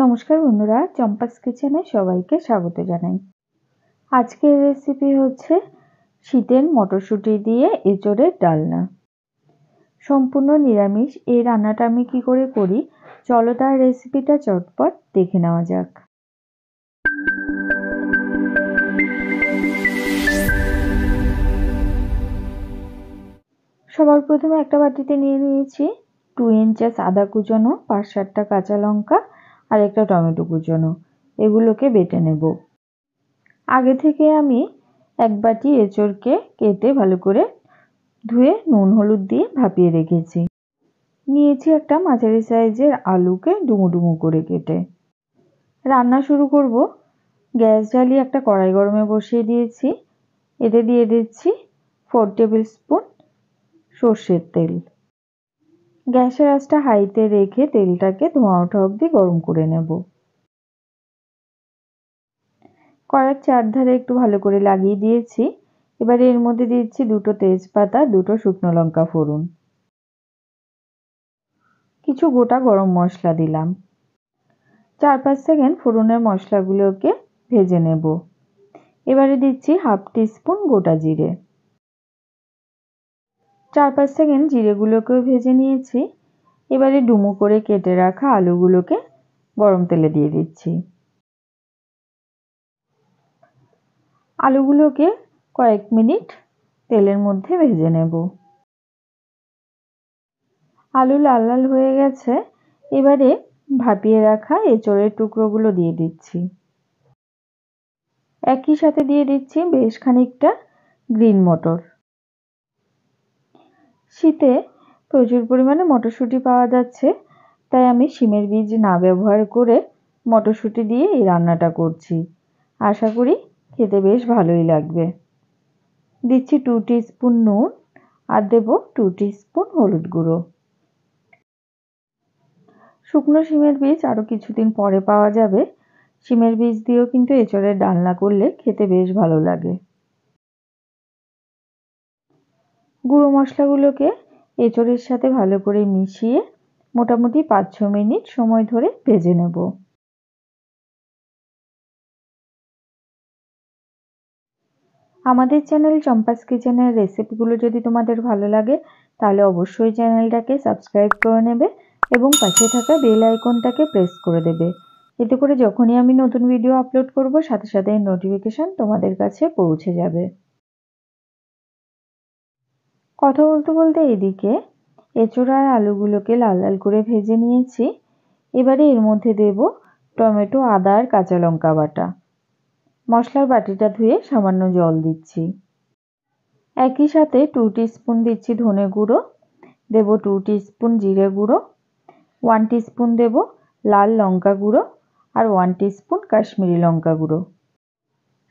নমস্কার বন্ধুরা, চম্পাস কিচেনে সবাইকে স্বাগত জানাই। আজকের রেসিপি হচ্ছে শীতের মটরশুঁটি দিয়ে এঁচোড়ের ডালনা। সম্পূর্ণ নিরামিষ এই রান্নাটা আমি কি করে করি, চলো তার রেসিপিটা চটপট দেখে নেওয়া যাক। সবার প্রথমে একটা বাটিতে নিয়ে নিয়েছি 2 ইঞ্চেস আদা কুচনো, 5-7টা কাঁচা লঙ্কা আর একটা টমেটো কুচনো। এগুলোকে বেটে নেব। আগে থেকে আমি এক বাটি এঁচোড়কে কেটে ভালো করে ধুয়ে নুন হলুদ দিয়ে ভাপিয়ে রেখেছি। নিয়েছি একটা মাঝারি সাইজের আলুকে ডুমো ডুমো করে কেটে। রান্না শুরু করব। গ্যাস জ্বালিয়ে একটা কড়াই গরমে বসিয়ে দিয়েছি। এতে দিয়ে দিচ্ছি 4 টেবিল স্পুন সর্ষের তেল। গ্যাসের আঁচটা হাইতে রেখে তেলটাকে ধোঁয়া ওঠা অবধি গরম করে নেব। কড়াইয়ের চারধারে একটু ভালো করে লাগিয়ে দিয়েছি। এবারে এর মধ্যে দিচ্ছি 2টো তেজপাতা, 2টো শুকনো লঙ্কা ফোড়ন, কিছু গোটা গরম মশলা দিলাম। 4-5 সেকেন্ড ফোড়নের মশলাগুলোকে ভেজে নেব। এবারে দিচ্ছি 1/2 টিস্পুন গোটা জিরে। 4-5 সেকেন্ড জিরেগুলোকেও ভেজে নিয়েছি। এবারে ডুমো করে কেটে রাখা আলুগুলোকে গরম তেলে দিয়ে দিচ্ছি। আলুগুলোকে কয়েক মিনিট তেলের মধ্যে ভেজে নেব। আলু লাল লাল হয়ে গেছে। এবারে ভাপিয়ে রাখা এঁচোড়ের টুকরোগুলো দিয়ে দিচ্ছি। একই সাথে দিয়ে দিচ্ছি বেশ খানিকটা গ্রিন মটর। শীতে প্রচুর পরিমাণে মটরশুঁটি পাওয়া যাচ্ছে, তাই আমি শিমের বীজ না ব্যবহার করে মটরশুঁটি দিয়ে এই রান্নাটা করছি। আশা করি খেতে বেশ ভালোই লাগবে। দিচ্ছি 2 টিস্পুন নুন আর দেব 2 টিস্পুন হলুদ গুঁড়ো। শুকনো শিমের বীজ আরও কিছুদিন পরে পাওয়া যাবে। শিমের বীজ দিয়েও কিন্তু এঁচোড়ের ডালনা করলে খেতে বেশ ভালো লাগে। গুঁড়ো মশলাগুলোকে এঁচোড়ের সাথে ভালো করে মিশিয়ে মোটামুটি 5-6 মিনিট সময় ধরে ভেজে নেব। আমাদের চ্যানেল চম্পাস কিচেনের রেসিপিগুলো যদি তোমাদের ভালো লাগে তাহলে অবশ্যই চ্যানেলটাকে সাবস্ক্রাইব করে নেবে এবং পাশে থাকা বেল আইকনটাকে প্রেস করে দেবে। এতে করে যখনই আমি নতুন ভিডিও আপলোড করব সাথে সাথে নোটিফিকেশন তোমাদের কাছে পৌঁছে যাবে। কথা বলতে বলতে এদিকে এঁচোড় আর আলুগুলোকে লাল লাল করে ভেজে নিয়েছি। এবারে এর মধ্যে দেব টমেটো, আদা আর কাঁচা লঙ্কা বাটা। মশলার বাটিটা ধুয়ে সামান্য জল দিচ্ছি। একই সাথে 2 টিস্পুন দিচ্ছি ধনে গুঁড়ো, দেব 2 টিস্পুন জিরে গুঁড়ো, 1 টিস্পুন দেব লাল লঙ্কা গুঁড়ো আর 1 টিস্পুন কাশ্মীরি লঙ্কা গুঁড়ো।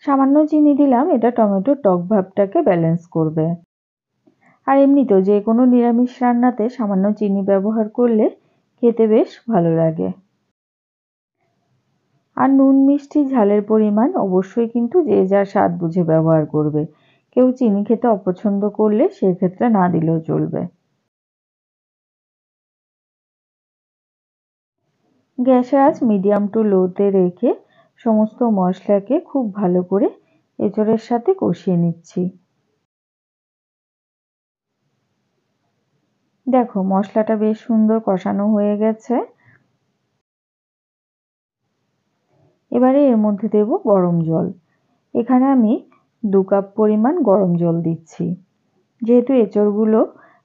সামান্য চিনি দিলাম, এটা টমেটোর টক ভাবটাকে ব্যালেন্স করবে। আর এমনিতেও যে কোনো নিরামিষ রান্নাতে সামান্য চিনি ব্যবহার করলে খেতে বেশ ভালো লাগে। আর নুন মিষ্টি ঝালের পরিমাণ অবশ্যই কিন্তু যে যার স্বাদ বুঝে ব্যবহার করবে। কেউ চিনি খেতে অপছন্দ করলে সেক্ষেত্রে না দিলেও চলবে। গ্যাসের আঁচ মিডিয়াম টু লোতে রেখে সমস্ত মশলাকে খুব ভালো করে এঁচোড়ের সাথে কষিয়ে নিচ্ছি। দেখো মশলাটা বেশ সুন্দর কষানো হয়ে গেছে। এবারে এর মধ্যে দেব গরম জল। এখানে আমি 2 কাপ পরিমাণ গরম জল দিচ্ছি। যেহেতু এঁচোড়গুলো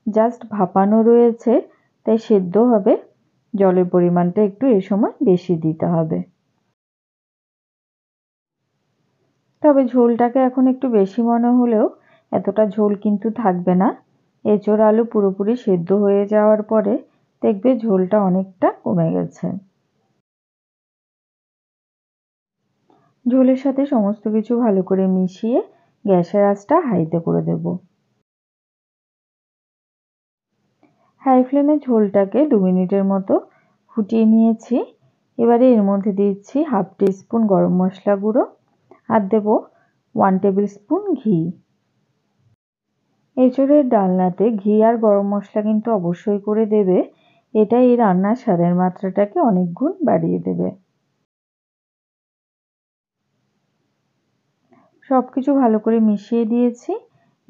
জাস্ট ভাপানো রয়েছে তাই সেদ্ধ হবে, জলের পরিমাণটা একটু এ সময় বেশি দিতে হবে। তবে ঝোলটাকে এখন একটু বেশি মনে হলেও এতটা ঝোল কিন্তু থাকবে না। এঁচোড় আলু পুরোপুরি সেদ্ধ হয়ে যাওয়ার পরে দেখবে ঝোলটা অনেকটা কমে গেছে। ঝোলের সাথে সমস্ত কিছু ভালো করে মিশিয়ে গ্যাসের আঁচটা হাইতে করে দেব। হাই ফ্লেমে ঝোলটাকে 2 মিনিটের মতো ফুটিয়ে নিয়েছি। এবারে এর মধ্যে দিচ্ছি 1/2 টিস্পুন গরম মশলা গুঁড়ো আর দেব 1 টেবিল স্পুন ঘি। এঁচোড়ের ডালনাতে ঘি আর গরম মশলা কিন্তু অবশ্যই করে দেবে। এটা এই রান্নার স্বাদের মাত্রাটাকে অনেক গুণ বাড়িয়ে দেবে। সব কিছু ভালো করে মিশিয়ে দিয়েছি।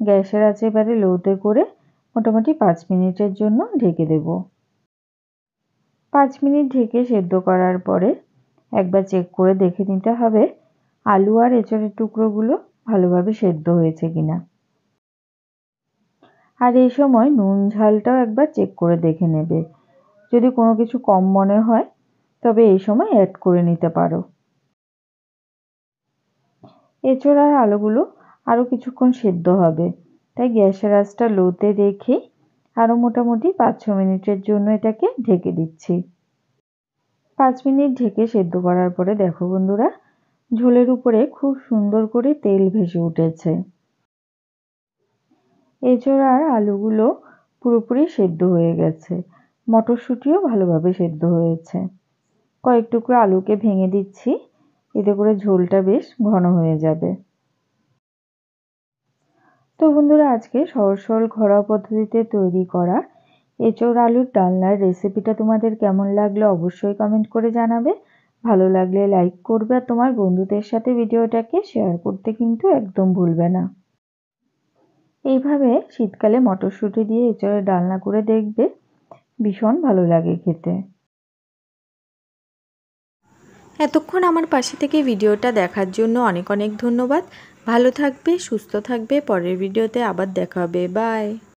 গ্যাসের আঁচ এবারে লোতে করে মোটামুটি 5 মিনিটের জন্য ঢেকে দেব। 5 মিনিট ঢেকে সেদ্ধ করার পরে একবার চেক করে দেখে নিতে হবে আলু আর এঁচোড়ের টুকরোগুলো ভালোভাবে সেদ্ধ হয়েছে কিনা। আর এই সময় নুন ঝালটাও একবার চেক করে দেখে নেবে। যদি কোনো কিছু কম মনে হয় তবে এই সময় অ্যাড করে নিতে পারো। এঁচোড় আর আলুগুলো আরও কিছুক্ষণ সেদ্ধ হবে, তাই গ্যাসের আঁচটা লোতে রেখে আরও মোটামুটি 5-6 মিনিটের জন্য এটাকে ঢেকে দিচ্ছি। 5 মিনিট ঢেকে সেদ্ধ করার পরে দেখো বন্ধুরা, ঝোলের উপরে খুব সুন্দর করে তেল ভেসে উঠেছে। এঁচোড় আর আলুগুলো পুরোপুরি সেদ্ধ হয়ে গেছে, মটরশুঁটিও ভালোভাবে সেদ্ধ হয়েছে। কয়েক টুকরো আলুকে ভেঙে দিচ্ছি, এতে করে ঝোলটা বেশ ঘন হয়ে যাবে। তো বন্ধুরা, আজকে সহজ সরল ঘরোয়া পদ্ধতিতে তৈরি করা এঁচোড় আলুর ডালনার রেসিপিটা তোমাদের কেমন লাগলো অবশ্যই কমেন্ট করে জানাবে। ভালো লাগলে লাইক করবে আর তোমার বন্ধুদের সাথে ভিডিওটাকে শেয়ার করতে কিন্তু একদম ভুলবে না। এইভাবে শীতকালে মটরশুঁটি দিয়ে এঁচোড়ের ডালনা করে দেখবে, ভীষণ ভালো লাগে খেতে। এতক্ষণ আমার পাশে থেকে ভিডিওটা দেখার জন্য অনেক অনেক ধন্যবাদ। ভালো থাকবে, সুস্থ থাকবে। পরের ভিডিওতে আবার দেখা হবে। বাই।